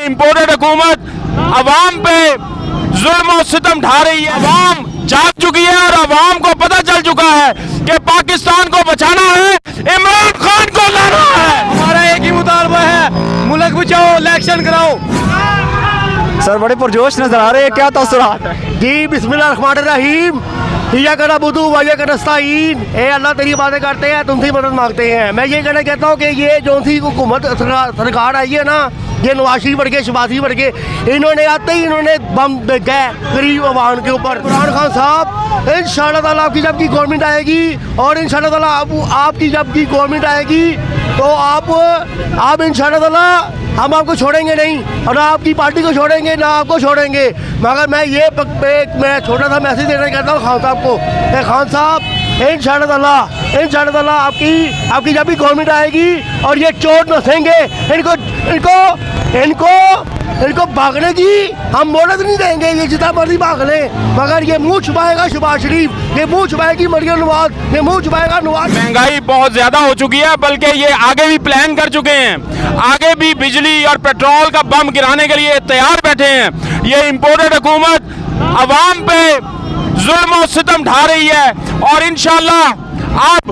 Imported हुकूमत अवाम पे जुल्म और सितम ढा रही है। अवाम जाग चुकी है और अवाम को पता चल चुका है कि पाकिस्तान को बचाना है, इमरान खान को लाना है। हमारा एक ही मुतालबा है, मुल्क बचाओ, इलेक्शन कराओ। सर बड़े पुरजोश नजर आ रहे हैं, क्या तासुरात है? जी बिस्मिल्लाहिर्रहमानिर्रहीम, हिया करा बुदू वाया का नस्ताइन। ए अल्लाह तेरी बातें करते हैं, तुमसे मदद मांगते हैं। मैं ये कहना कहता हूँ कि ये जो सी हुकूमत सरकार आई है ना, ये नवाशी बढ़ के शबाजी बढ़ के, इन्होंने आते ही इन्होंने बम गए गरीब अवाम के ऊपर। इमरान खान साहब, इंशाअल्लाह ताला आपकी जब की गवर्नमेंट आएगी और इंशाअल्लाह ताला आपकी जब की गवर्नमेंट आएगी तो आप इंशाअल्लाह ताला हम आपको छोड़ेंगे नहीं और ना आपकी पार्टी को छोड़ेंगे ना आपको छोड़ेंगे। मगर मैं ये मैं छोटा सा मैसेज देना चाहता हूँ खान साहब को, खान साहब इंशाअल्लाह ताला आपकी जब भी गवर्नमेंट आएगी और ये चोट नसेंगे, इनको भागने की हम मोहलत नहीं देंगे। ये जितना मर्जी भाग ले, मगर ये मुंह छुपाएगा शहबाज शरीफ, ये मुंह छुपाएगी मरियम नवाज, ये मुंह छुपाएगा नवाज। महंगाई बहुत ज्यादा हो चुकी है, बल्कि ये आगे भी प्लान कर चुके हैं, आगे भी बिजली और पेट्रोल का बम गिराने के लिए तैयार बैठे हैं। ये इम्पोर्टेड हुकूमत अवाम पे जुल्म और सितम ढा रही है और इंशाअल्लाह अब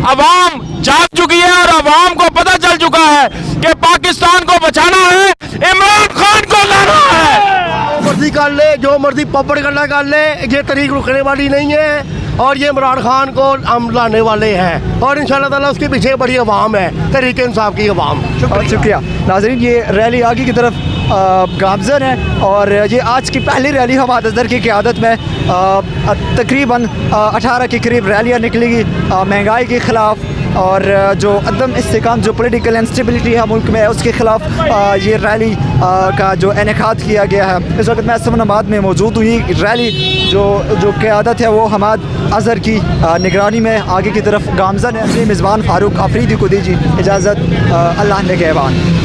अवाम जाग चुकी है और अवाम को पता चल चुका है कि पाकिस्तान को बचाना है, इमरान खान को लाना है। जो मर्जी कर ले, जो मर्जी पपड़ करना कर ले, ये तरीक रुकने वाली नहीं है और ये इमरान खान को हम लाने वाले हैं और इंशाअल्लाह ताला उसके पीछे बड़ी अवाम है, तहरीक इंसाफ की अवाम। शुक्रिया नाज़रीन, ये रैली आगे की तरफ गामज़न है और ये आज की पहली रैली हमाद अज़हर की क़यादत में तकरीबन 18 के करीब रैलियाँ निकलेगी महंगाई के ख़िलाफ़ और जो अदम इस्तेकाम, जो पॉलिटिकल इंस्टेबिलिटी है मुल्क में, उसके ख़िलाफ़ ये रैली का जो इनेकाद किया गया है। इस वक्त मैं इस्लामाबाद में मौजूद हुई। रैली जो क़यादत है वो हमाद अज़हर की निगरानी में आगे की तरफ गामज़न है। अपनी मेज़बान फ़ारूक आफरीदी को दीजिए इजाज़त, अल्लाह ने कहवान।